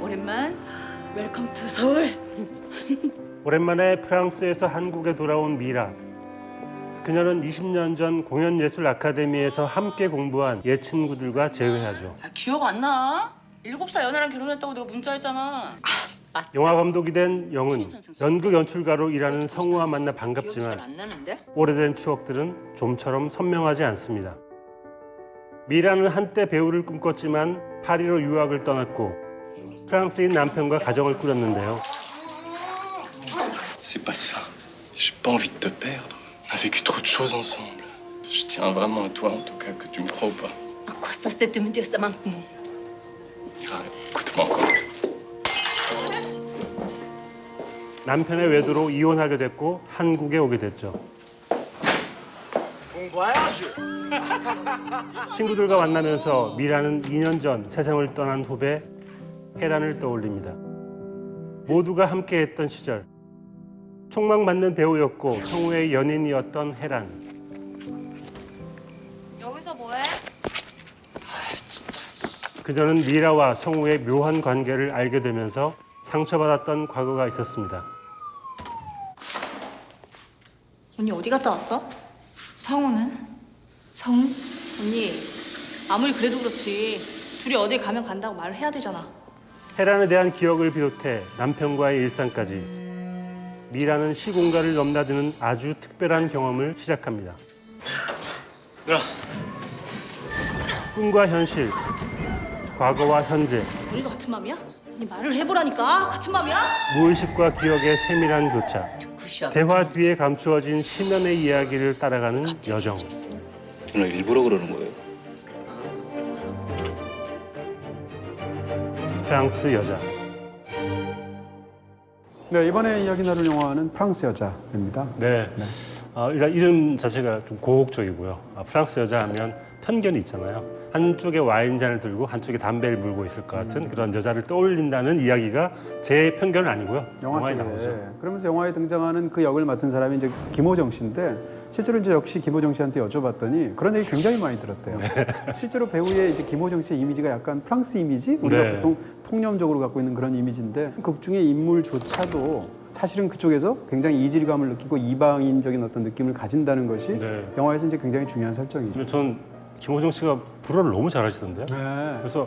오랜만. 웰컴 투 서울. 오랜만에 프랑스에서 한국에 돌아온 미라. 그녀는 20년 전 공연예술 아카데미에서 함께 공부한 옛 친구들과 재회하죠. 기억 안 나? 7살 연애랑 결혼했다고 내가 문자했잖아. 영화 감독이 된 영은 연극 연출가로 일하는 성우와 만나 반갑지만 안 나는데? 오래된 추억들은 좀처럼 선명하지 않습니다. 미라는 한때 배우를 꿈꿨지만 파리로 유학을 떠났고 프랑스인 남편과 가정을 꾸렸는데요. C'est pas ça. J'ai pas envie de te perdre. On a vécu trop de choses ensemble. Je tiens vraiment à toi, en tout cas, que tu me crois ou pas. À quoi ça sert de me dire ça maintenant? Mira, écoute-moi encore. 남편의 외도로 이혼하게 됐고 한국에 오게 됐죠. 친구들과 만나면서 미라는 2년 전 세상을 떠난 후배 헤란을 떠올립니다. 모두가 함께했던 시절. 촉망받는 배우였고 성우의 연인이었던 헤란. 여기서 뭐해? 그녀는 미라와 성우의 묘한 관계를 알게 되면서 상처받았던 과거가 있었습니다. 언니 어디 갔다 왔어? 성우는? 성우? 언니 아무리 그래도 그렇지 둘이 어딜 가면 간다고 말을 해야 되잖아. 헤란에 대한 기억을 비롯해 남편과의 일상까지 미라는 시공간을 넘나드는 아주 특별한 경험을 시작합니다. Mira, 꿈과 현실, 과거와 현재, 우리도 같은 맘이야? 언니 말을 해보라니까. 같은 맘이야? 무의식과 기억의 세밀한 교차, 대화 뒤에 감추어진 심연의 이야기를 따라가는 여정. 누나 일부러 그러는 거예요? 프랑스 여자. 네, 이번에 이야기 나눌 영화는 프랑스 여자입니다. 네. 일단 이름 자체가 좀 고혹적이고요. 프랑스 여자 하면 편견이 있잖아요. 한쪽에 와인잔을 들고 한쪽에 담배를 물고 있을 것 같은 그런 여자를 떠올린다는 이야기가 제 편견은 아니고요. 영화에 나오죠. 그러면서 영화에 등장하는 그 역을 맡은 사람이 이제 김호정 씨인데 실제로 이제 역시 김호정 씨한테 여쭤봤더니 그런 얘기 굉장히 많이 들었대요. 실제로 배우의 이제 김호정 씨의 이미지가 약간 프랑스 이미지? 우리가 네. 보통 통념적으로 갖고 있는 그런 이미지인데 극 중의 인물조차도 사실은 그쪽에서 굉장히 이질감을 느끼고 이방인적인 어떤 느낌을 가진다는 것이 네. 영화에서 이제 굉장히 중요한 설정이죠. 근데 전 김호정 씨가 불어를 너무 잘하시던데요. 네. 그래서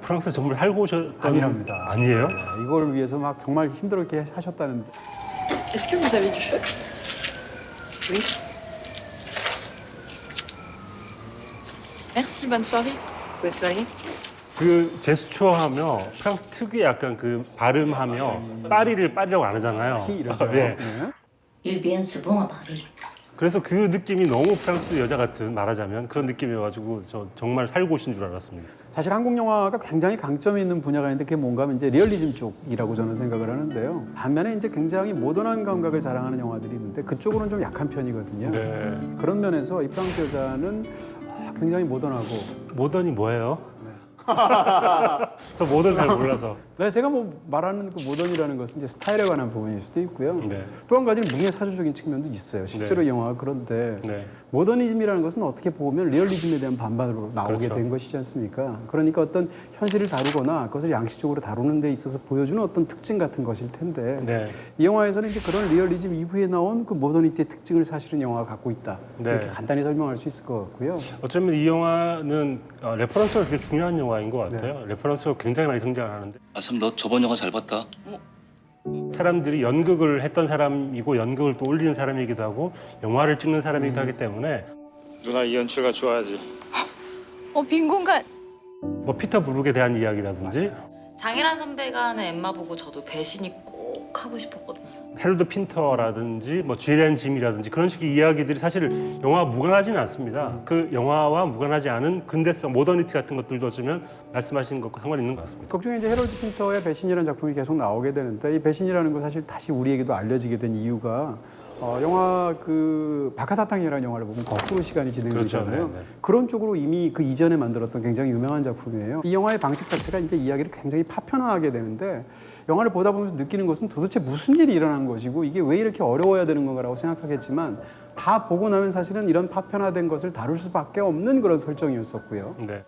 프랑스 정말 살고 오셨던 아니랍니다. 아니에요? 네, 이걸 위해서 막 정말 힘들게 하셨다는데. Est-ce que vous avez du feu? Oui. Merci, bonne soirée. Bonne soirée. 그 제스처하며 프랑스 특유의 약간 그 발음하며 파리라고 안 하잖아요. 키 이러죠. 네. 네. Il bien souvent à Paris. 그래서 그 느낌이 너무 프랑스 여자 같은 말하자면 그런 느낌이어가지고 저 정말 살고 오신 줄 알았습니다. 사실 한국 영화가 굉장히 강점이 있는 분야가 있는데 그게 뭔가 하면 이제 리얼리즘 쪽이라고 저는 생각을 하는데요. 반면에 이제 굉장히 모던한 감각을 자랑하는 영화들이 있는데 그쪽으로는 좀 약한 편이거든요. 네. 그런 면에서 이 프랑스 여자는 굉장히 모던하고. 모던이 뭐예요? 저 모던 잘 몰라서. 네, 제가 뭐 말하는 그 모던이라는 것은 이제 스타일에 관한 부분일 수도 있고요. 네. 또 한 가지는 문예사조적인 측면도 있어요. 실제로 네. 영화가 그런데 네. 모더니즘이라는 것은 어떻게 보면 리얼리즘에 대한 반반으로 나오게 그렇죠. 된 것이지 않습니까? 그러니까 어떤 현실을 다루거나 그것을 양식적으로 다루는 데 있어서 보여주는 어떤 특징 같은 것일 텐데 네. 이 영화에서는 이제 그런 리얼리즘 이후에 나온 그 모더니티의 특징을 사실은 영화가 갖고 있다. 네. 이렇게 간단히 설명할 수 있을 것 같고요. 어쩌면 이 영화는 레퍼런스가 되게 중요한 영화인 것 같아요. 레퍼런스가 굉장히 많이 등장하는데 아, 참, 너 저번 영화 잘 봤다. 사람들이 연극을 했던 사람이고 연극을 또 올리는 사람이기도 하고 영화를 찍는 사람이기도 하기 때문에 누나 이 연출가 좋아하지. 빈 공간. 뭐 피터 브룩에 대한 이야기라든지 장혜란 선배가 하는 엠마 보고 저도 배신이 꼭 하고 싶었거든요. 헤럴드 핀터라든지 뭐 지앤 짐이라든지 그런 식의 이야기들이 사실 영화와 무관하지는 않습니다. 그 영화와 무관하지 않은 근대성, 모더니티 같은 것들도 어쩌면 말씀하신 것과 상관 있는 것 같습니다. 극 중에 이제 헤럴드 핀터의 배신이라는 작품이 계속 나오게 되는데 이 배신이라는 거 사실 다시 우리에게도 알려지게 된 이유가 영화 그 박하사탕이라는 영화를 보면 거꾸로 시간이 진행되잖아요. 그렇죠. 네, 네. 그런 쪽으로 이미 그 이전에 만들었던 굉장히 유명한 작품이에요. 이 영화의 방식 자체가 이제 이야기를 굉장히 파편화하게 되는데 영화를 보다 보면서 느끼는 것은 도대체 무슨 일이 일어난 것이고 이게 왜 이렇게 어려워야 되는 건가라고 생각하겠지만 다 보고 나면 사실은 이런 파편화된 것을 다룰 수밖에 없는 그런 설정이었었고요. 네.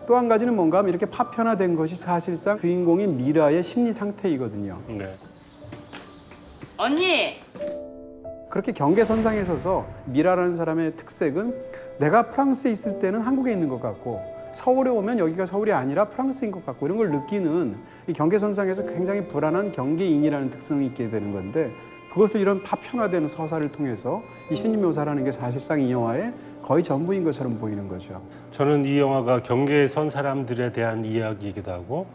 또 한 가지는 뭔가 하면 이렇게 파편화된 것이 사실상 주인공인 미라의 심리 상태이거든요. 네. 언니! 그렇게 경계선상에 서서 미라라는 사람의 특색은 내가 프랑스에 있을 때는 한국에 있는 것 같고 서울에 오면 여기가 서울이 아니라 프랑스인 것 같고 이런 걸 느끼는 이 경계선상에서 굉장히 불안한 경계인이라는 특성이 있게 되는 건데 그것을 이런 파편화된 서사를 통해서 이 심리 묘사라는 게 사실상 이 영화의 거의 전부인 것처럼 보이는 거죠. 저는 이 영화가 경계에 선 사람들에 대한 이야기이기도 하고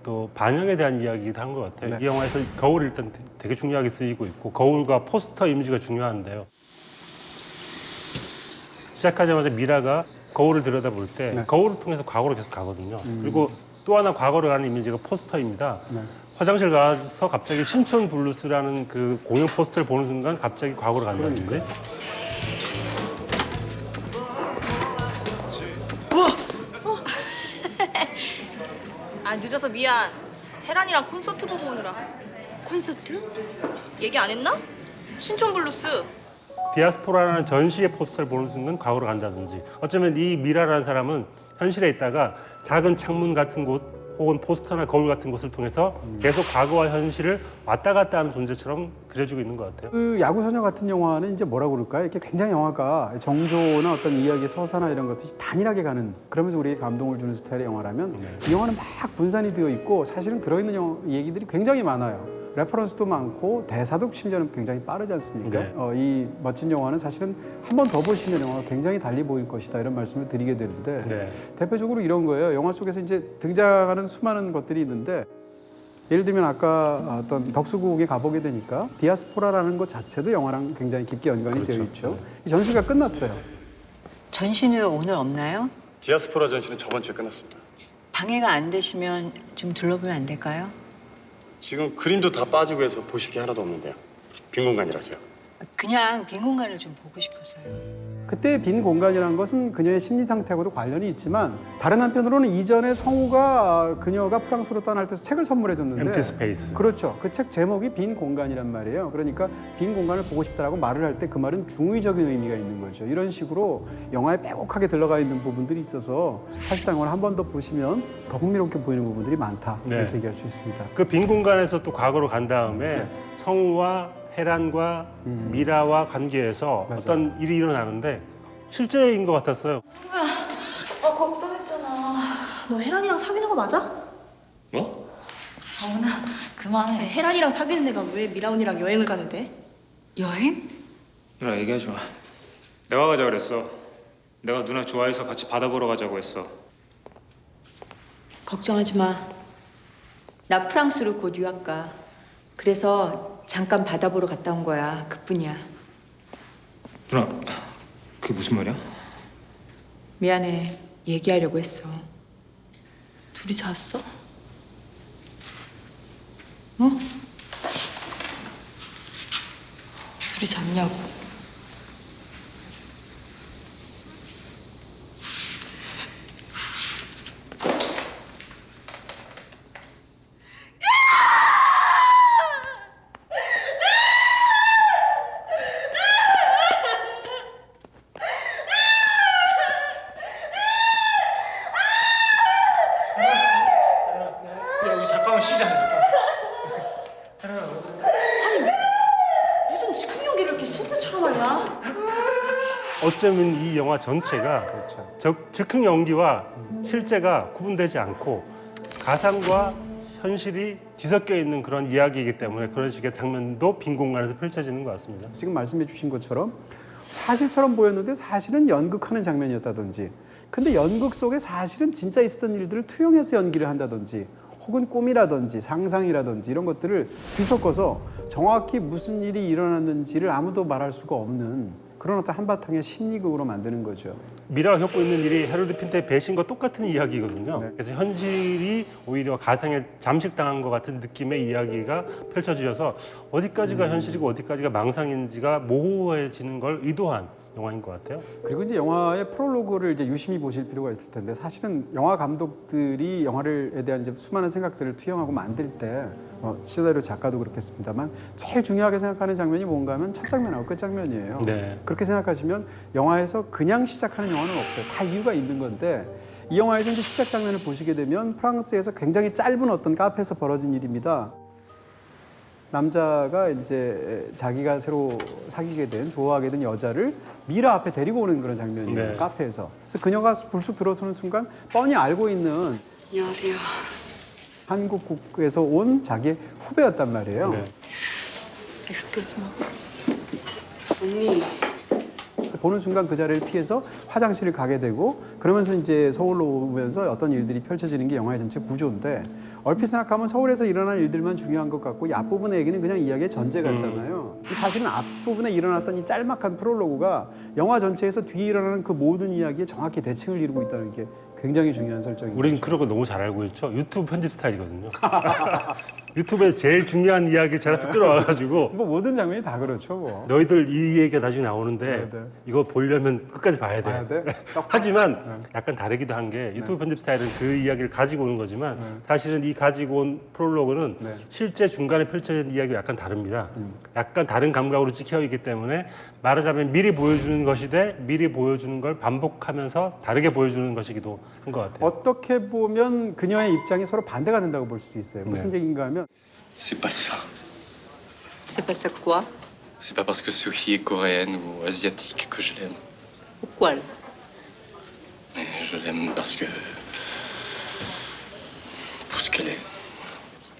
또 반영에 대한 이야기이기도 한 것 같아요. 네. 이 영화에서 거울이 일단 되게 중요하게 쓰이고 있고 거울과 포스터 이미지가 중요한데요. 시작하자마자 미라가 거울을 들여다볼 때 네. 거울을 통해서 과거로 계속 가거든요. 그리고 또 하나 과거로 가는 이미지가 포스터입니다. 네. 화장실 가서 갑자기 신촌 블루스라는 그 공연 포스터를 보는 순간 갑자기 과거로 간다든지 아 늦어서 미안. 혜란이랑 콘서트 보고 오느라. 콘서트? 얘기 안 했나? 신촌 블루스. 디아스포라라는 전시의 포스터를 보는 순간 과거로 간다든지 어쩌면 이 미라라는 사람은 현실에 있다가 작은 창문 같은 곳 혹은 포스터나 거울 같은 곳을 통해서 계속 과거와 현실을 왔다 갔다 하는 존재처럼 그려지고 있는 것 같아요. 그 야구소녀 같은 영화는 이제 뭐라고 그럴까요? 이렇게 굉장히 영화가 정조나 어떤 이야기 서사나 이런 것들이 단일하게 가는 그러면서 우리에게 감동을 주는 스타일의 영화라면 이 영화는 막 분산이 되어 있고 사실은 들어있는 얘기들이 굉장히 많아요. 레퍼런스도 많고 대사도 심지어는 굉장히 빠르지 않습니까? 네. 이 멋진 영화는 사실은 한 번 더 보시면 영화가 굉장히 달리 보일 것이다 이런 말씀을 드리게 되는데 네. 대표적으로 이런 거예요. 영화 속에서 이제 등장하는 수많은 것들이 있는데 예를 들면 아까 어떤 덕수궁에 가보게 되니까 디아스포라라는 것 자체도 영화랑 굉장히 깊게 연관이 그렇죠. 되어 있죠. 이 전시가 끝났어요. 전시는 오늘 없나요? 디아스포라 전시는 저번 주에 끝났습니다. 방해가 안 되시면 좀 둘러보면 안 될까요? 지금 그림도 다 빠지고 해서 보실 게 하나도 없는데요. 빈 공간이라서요. 그냥 빈 공간을 좀 보고 싶어서요. 그때 빈 공간이라는 것은 그녀의 심리 상태하고도 관련이 있지만 다른 한편으로는 이전에 성우가 그녀가 프랑스로 떠날 때 책을 선물해 줬는데 Empty Space. 그렇죠. 그 책 제목이 빈 공간이란 말이에요. 그러니까 빈 공간을 보고 싶다라고 말을 할 때 그 말은 중의적인 의미가 있는 거죠. 이런 식으로 영화에 빼곡하게 들어가 있는 부분들이 있어서 사실상 한 번 더 보시면 더 흥미롭게 보이는 부분들이 많다 네. 이렇게 얘기할 수 있습니다. 그 빈 공간에서 또 과거로 간 다음에 성우와 헤란과 미라와 관계에서 맞아요. 어떤 일이 일어나는데 실제인 것 같았어요. 걱정했잖아. 너 혜란이랑 사귀는 거 맞아? 뭐? 정은아 그만해. 혜란이랑 사귀는 애가 왜 미라 언니랑 여행을 가는데? 여행? 누나 얘기하지 마. 내가 가자 그랬어. 내가 누나 좋아해서 같이 바다 보러 가자고 했어. 걱정하지 마. 나 프랑스로 곧 유학 가. 그래서 잠깐 바다 보러 갔다 온 거야. 그뿐이야. 누나 그게 무슨 말이야? 미안해. 얘기하려고 했어. 둘이 잤어? 둘이 잤냐고. 야 우리 잠깐만 쉬자. 무슨 즉흥 연기를 이렇게 실제처럼 하냐? 어쩌면 이 영화 전체가 즉흥 연기와 실제가 구분되지 않고 가상과 현실이 뒤섞여 있는 그런 이야기이기 때문에 그런 식의 장면도 빈 공간에서 펼쳐지는 것 같습니다. 지금 말씀해 주신 것처럼 사실처럼 보였는데 사실은 연극하는 장면이었다든지 근데 연극 속에 사실은 진짜 있었던 일들을 투영해서 연기를 한다든지 혹은 꿈이라든지 상상이라든지 이런 것들을 뒤섞어서 정확히 무슨 일이 일어났는지를 아무도 말할 수가 없는 그런 어떤 한바탕의 심리극으로 만드는 거죠. 미라가 겪고 있는 일이 헤로드 핀테의 배신과 똑같은 이야기거든요. 네. 그래서 현실이 오히려 가상에 잠식당한 것 같은 느낌의 이야기가 펼쳐지어서 어디까지가 현실이고 어디까지가 망상인지가 모호해지는 걸 의도한 영화인 것 같아요. 그리고 이제 영화의 프롤로그를 이제 유심히 보실 필요가 있을 텐데 사실은 영화 감독들이 영화에 대한 이제 수많은 생각들을 투영하고 만들 때 시나리오 작가도 그렇겠습니다만 제일 중요하게 생각하는 장면이 뭔가 하면 첫 장면하고 끝 장면이에요. 네. 그렇게 생각하시면 영화에서 그냥 시작하는 영화는 없어요. 다 이유가 있는 건데 이 영화에서 이제 시작 장면을 보시게 되면 프랑스에서 굉장히 짧은 어떤 카페에서 벌어진 일입니다. 남자가 이제 자기가 새로 사귀게 된, 좋아하게 된 여자를 미라 앞에 데리고 오는 그런 장면이에요. 네. 카페에서. 그래서 그녀가 불쑥 들어서는 순간 뻔히 알고 있는 안녕하세요. 한국에서 온 자기의 후배였단 말이에요. 네. Excuse me. 언니. 보는 순간 그 자리를 피해서 화장실을 가게 되고 그러면서 이제 서울로 오면서 어떤 일들이 펼쳐지는 게 영화의 전체 구조인데 얼핏 생각하면 서울에서 일어난 일들만 중요한 것 같고 이 앞부분의 얘기는 그냥 이야기의 전제 같잖아요. 사실은 앞부분에 일어났던 이 짤막한 프롤로그가 영화 전체에서 뒤에 일어나는 그 모든 이야기에 정확히 대칭을 이루고 있다는 게 굉장히 중요한 설정입니다. 우린 그런 거 너무 잘 알고 있죠. 유튜브 편집 스타일이거든요. 유튜브에서 제일 중요한 이야기를 제 앞에 끌어와가지고 뭐 모든 장면이 다 그렇죠. 뭐. 너희들 이 얘기가 나중에 나오는데 네. 이거 보려면 끝까지 봐야 돼. 봐야 돼? 하지만 약간 다르기도 한 게 유튜브 편집 스타일은 그 이야기를 가지고 오는 거지만 사실은 이 가지고 온 프롤로그는 네. 실제 중간에 펼쳐진 이야기가 약간 다릅니다. 약간 다른 감각으로 찍혀 있기 때문에 말하자면 미리 보여주는 것이 돼 미리 보여주는 걸 반복하면서 다르게 보여주는 것이기도 한 것 같아요. 어떻게 보면 그녀의 입장이 서로 반대가 된다고 볼 수 있어요. 무슨 얘기인가 하면 C'est pas ça. C'est pas ça quoi? C'est pas parce que Sophie est coréenne ou asiatique que je l'aime. Pourquoi? Mais je l'aime parce que. pour ce qu'elle est.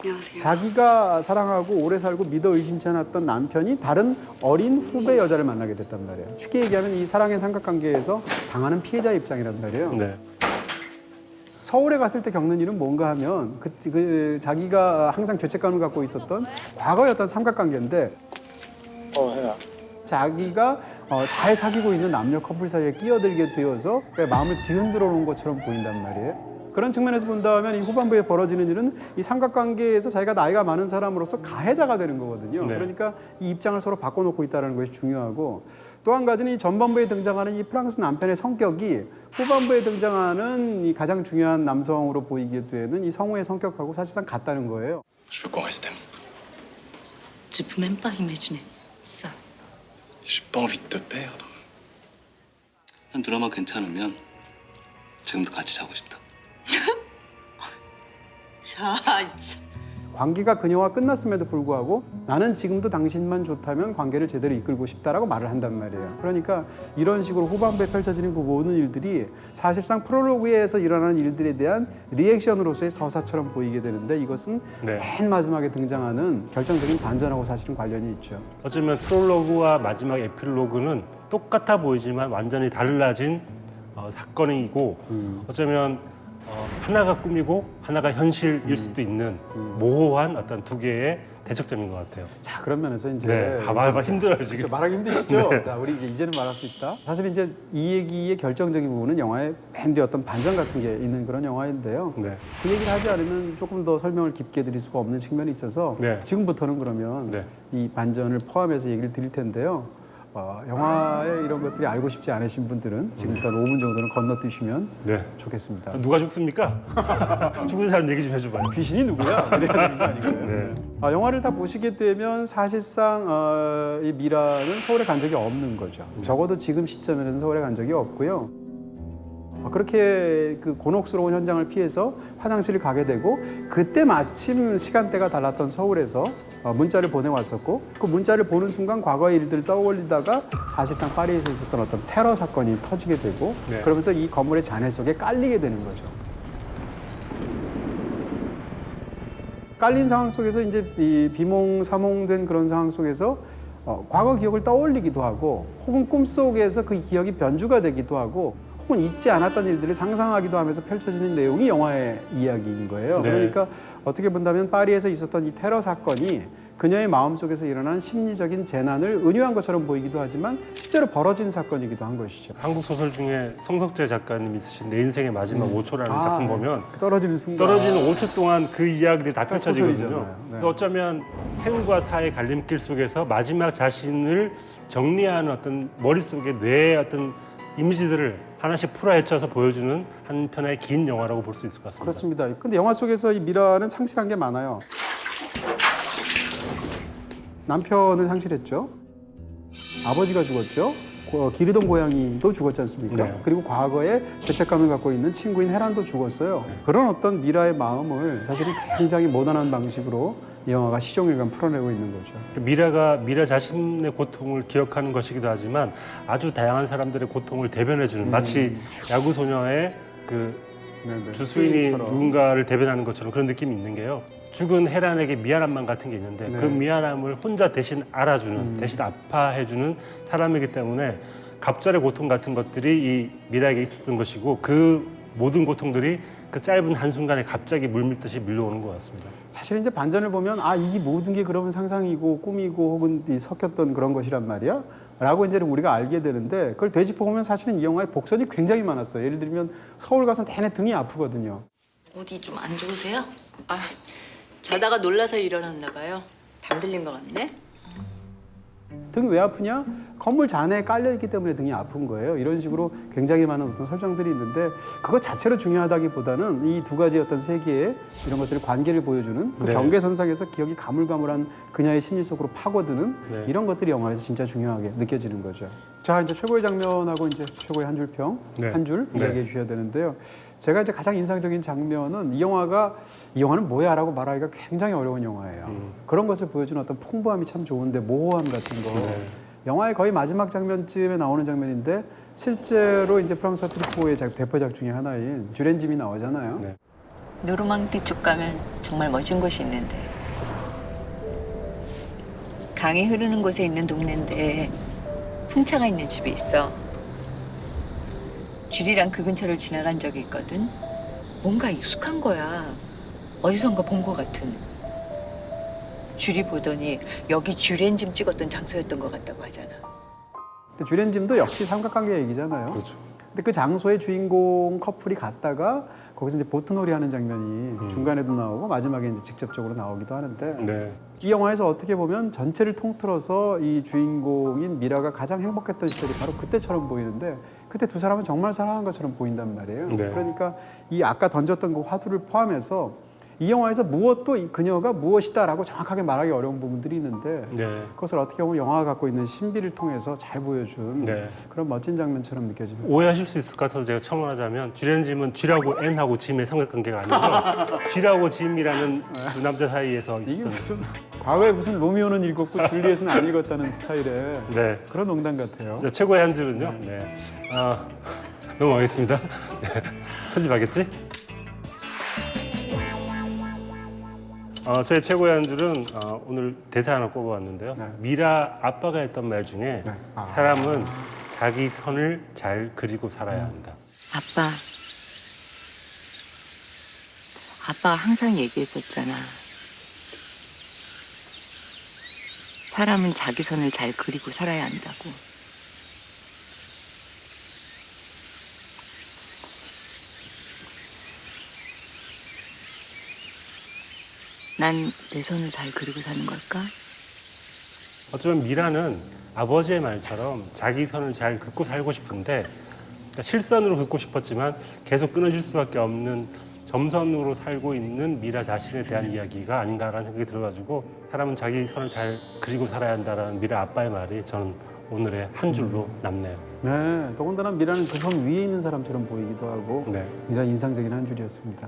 안녕하세요. 자기가 사랑하고 오래 살고 믿어 의심치 않았던 남편이 다른 어린 후배 여자를 만나게 됐단 말이에요. 쉽게 얘기하면 이 사랑의 삼각관계에서 당하는 피해자 입장이란 말이에요. 네. 서울에 갔을 때 겪는 일은 뭔가 하면 그 자기가 항상 죄책감을 갖고 있었던 과거의 어떤 삼각관계인데 자기가 잘 사귀고 있는 남녀 커플 사이에 끼어들게 되어서 마음을 뒤흔들어 놓은 것처럼 보인단 말이에요. 그런 측면에서 본다면 이 후반부에 벌어지는 일은 이 삼각관계에서 자기가 나이가 많은 사람으로서 가해자가 되는 거거든요. 네. 그러니까 이 입장을 서로 바꿔놓고 있다는 것이 중요하고 또 한 가지는 이 전반부에 등장하는 이 프랑스 남편의 성격이 후반부에 등장하는 이 가장 중요한 남성으로 보이게 되는 이 성우의 성격하고 사실상 같다는 거예요. Je veux qu'on reste amis. Tu peux même pas imaginer ça. J'ai pas envie de te perdre. 난 누나만 괜찮으면 지금도 같이 자고 싶다. 야, 참. 관계가 그녀와 끝났음에도 불구하고 나는 지금도 당신만 좋다면 관계를 제대로 이끌고 싶다라고 말을 한단 말이에요. 그러니까 이런 식으로 후반부에 펼쳐지는 그 모든 일들이 사실상 프롤로그에서 일어나는 일들에 대한 리액션으로서의 서사처럼 보이게 되는데 이것은 네. 맨 마지막에 등장하는 결정적인 반전하고 사실은 관련이 있죠. 어쩌면 프롤로그와 마지막 에필로그는 똑같아 보이지만 완전히 달라진 사건이고 어쩌면 하나가 꿈이고 하나가 현실일 수도 있는 모호한 어떤 두 개의 대척점인 것 같아요. 자, 그런 면에서 이제 네, 말하기 힘들어요 지금. 그렇죠. 말하기 힘드시죠? 네. 자, 우리 이제는 말할 수 있다. 사실 이제 이 얘기의 결정적인 부분은 영화의 맨 뒤에 어떤 반전 같은 게 있는 그런 영화인데요. 네. 그 얘기를 하지 않으면 조금 더 설명을 깊게 드릴 수가 없는 측면이 있어서 네. 지금부터는 그러면 네. 이 반전을 포함해서 얘기를 드릴 텐데요. 영화의 이런 것들이 알고 싶지 않으신 분들은 지금 일단 5분 정도는 건너뛰시면 네. 좋겠습니다. 누가 죽습니까? 죽은 사람 얘기 좀 해줘봐요. 귀신이 누구야? 이래야 되는 거 아니고요. 네. 영화를 다 보시게 되면 사실상 이 미라는 서울에 간 적이 없는 거죠. 적어도 지금 시점에는 서울에 간 적이 없고요. 그렇게 그 곤혹스러운 현장을 피해서 화장실을 가게 되고 그때 마침 시간대가 달랐던 서울에서 문자를 보내왔었고 그 문자를 보는 순간 과거의 일들을 떠올리다가 사실상 파리에서 있었던 어떤 테러 사건이 터지게 되고 네. 그러면서 이 건물의 잔해 속에 깔리게 되는 거죠. 깔린 상황 속에서 이제 이 비몽사몽된 그런 상황 속에서 과거 기억을 떠올리기도 하고 혹은 꿈속에서 그 기억이 변주가 되기도 하고 혹은 잊지 않았던 일들을 상상하기도 하면서 펼쳐지는 내용이 영화의 이야기인 거예요. 네. 그러니까 어떻게 본다면 파리에서 있었던 이 테러 사건이 그녀의 마음속에서 일어난 심리적인 재난을 은유한 것처럼 보이기도 하지만 실제로 벌어진 사건이기도 한 것이죠. 한국 소설 중에 성석재 작가님이 쓰신 내 인생의 마지막 5초라는 작품 보면 그 떨어지는 순간 떨어지는 5초 동안 그 이야기들이 다 펼쳐지거든요. 소설이잖아요. 네. 그 어쩌면 생과 사의 갈림길 속에서 마지막 자신을 정리하는 어떤 머릿속에 뇌의 어떤 이미지들을 하나씩 풀어헤쳐서 보여주는 한 편의 긴 영화라고 볼 수 있을 것 같습니다. 그렇습니다. 근데 영화 속에서 이 미라는 상실한 게 많아요. 남편을 상실했죠. 아버지가 죽었죠. 기르던 고양이도 죽었지 않습니까? 네. 그리고 과거에 죄책감을 갖고 있는 친구인 헤란도 죽었어요. 그런 어떤 미라의 마음을 사실은 굉장히 모던한 방식으로 이 영화가 시종일관 풀어내고 있는 거죠. 미라가 미라 자신의 고통을 기억하는 것이기도 하지만 아주 다양한 사람들의 고통을 대변해주는 마치 야구 소녀의 그 네네. 주수인이 수인처럼. 누군가를 대변하는 것처럼 그런 느낌이 있는 게요. 죽은 헤란에게 미안한 마음 같은 게 있는데 네. 그 미안함을 혼자 대신 알아주는, 대신 아파해주는 사람이기 때문에 갑절의 고통 같은 것들이 이 미라에게 있었던 것이고 그 모든 고통들이 그 짧은 한순간에 갑자기 물밀듯이 밀려오는 것 같습니다. 사실 이제 반전을 보면 이 모든 게 그러면 상상이고 꿈이고 혹은 이 섞였던 그런 것이란 말이야? 라고 이제 우리가 알게 되는데 그걸 되짚어보면 사실은 이 영화에 복선이 굉장히 많았어요. 예를 들면 서울 가서 내내 등이 아프거든요. 어디 좀 안 좋으세요? 자다가 놀라서 일어났나 봐요. 담 들린 것 같네. 등 왜 아프냐? 건물 잔해에 깔려있기 때문에 등이 아픈 거예요. 이런 식으로 굉장히 많은 어떤 설정들이 있는데 그것 자체로 중요하다기보다는 이 두 가지 어떤 세계의 이런 것들의 관계를 보여주는 그 네. 경계선상에서 기억이 가물가물한 그녀의 심리 속으로 파고드는 네. 이런 것들이 영화에서 진짜 중요하게 느껴지는 거죠. 자, 이제 최고의 장면하고 이제 최고의 한 줄 평, 네. 한 줄 네. 이야기해 주셔야 되는데요. 제가 이제 가장 인상적인 장면은 이 영화는 뭐야라고 말하기가 굉장히 어려운 영화예요. 그런 것을 보여주는 어떤 풍부함이 참 좋은데 모호함 같은 거. 네. 영화의 거의 마지막 장면쯤에 나오는 장면인데 실제로 이제 프랑스와 트루포의 대표작 중에 하나인 듀렌짐이 나오잖아요. 네. 노르망디 쪽 가면 정말 멋진 곳이 있는데. 강이 흐르는 곳에 있는 동네인데 풍차가 있는 집이 있어. 줄이랑 그 근처를 지나간 적이 있거든. 뭔가 익숙한 거야. 어디선가 본 것 같은. 줄이 보더니 여기 듀렌짐 찍었던 장소였던 것 같다고 하잖아. 근데 듀렌짐도 역시 삼각관계 얘기잖아요. 그렇죠. 근데 그 장소에 주인공 커플이 갔다가 거기서 이제 보트놀이 하는 장면이 중간에도 나오고 마지막에 이제 직접적으로 나오기도 하는데 네. 이 영화에서 어떻게 보면 전체를 통틀어서 이 주인공인 미라가 가장 행복했던 시절이 바로 그때처럼 보이는데 그때 두 사람은 정말 사랑한 것처럼 보인단 말이에요. 네. 그러니까 이 아까 던졌던 그 화두를 포함해서 이 영화에서 무엇도 이 그녀가 무엇이다라고 정확하게 말하기 어려운 부분들이 있는데 네. 그것을 어떻게 보면 영화가 갖고 있는 신비를 통해서 잘 보여준 네. 그런 멋진 장면처럼 느껴집니다. 오해하실 수 있을 것 같아서 제가 첨언하자면 쥐렌짐은 쥐라고 N하고 짐의 삼각관계가 아니고 쥐라고 짐이라는 두 남자 사이에서 이게 있었던 무슨 과거에 무슨 로미오는 읽었고 줄리엣은 안 읽었다는 스타일의 네. 그런 농담 같아요. 자, 최고의 한 줄은요. 네. 넘어가겠습니다. 네. 편집하겠지? 제 최고의 한 줄은 오늘 대사 하나 꼽아왔는데요. 네. 미라 아빠가 했던 말 중에 네. 사람은 자기 선을 잘 그리고 살아야 한다. 아빠가 항상 얘기했었잖아. 사람은 자기 선을 잘 그리고 살아야 한다고. 난 내 선을 잘 그리고 사는 걸까? 어쩌면 미라는 아버지의 말처럼 자기 선을 잘 긋고 살고 싶은데 그러니까 실선으로 긋고 싶었지만 계속 끊어질 수밖에 없는 점선으로 살고 있는 미라 자신에 대한 이야기가 아닌가라는 생각이 들어가지고 사람은 자기 선을 잘 그리고 살아야 한다라는 미라 아빠의 말이 저는 오늘의 한 줄로 남네요. 네, 더군다나 미라는 그 선 위에 있는 사람처럼 보이기도 하고 네. 굉장히 인상적인 한 줄이었습니다.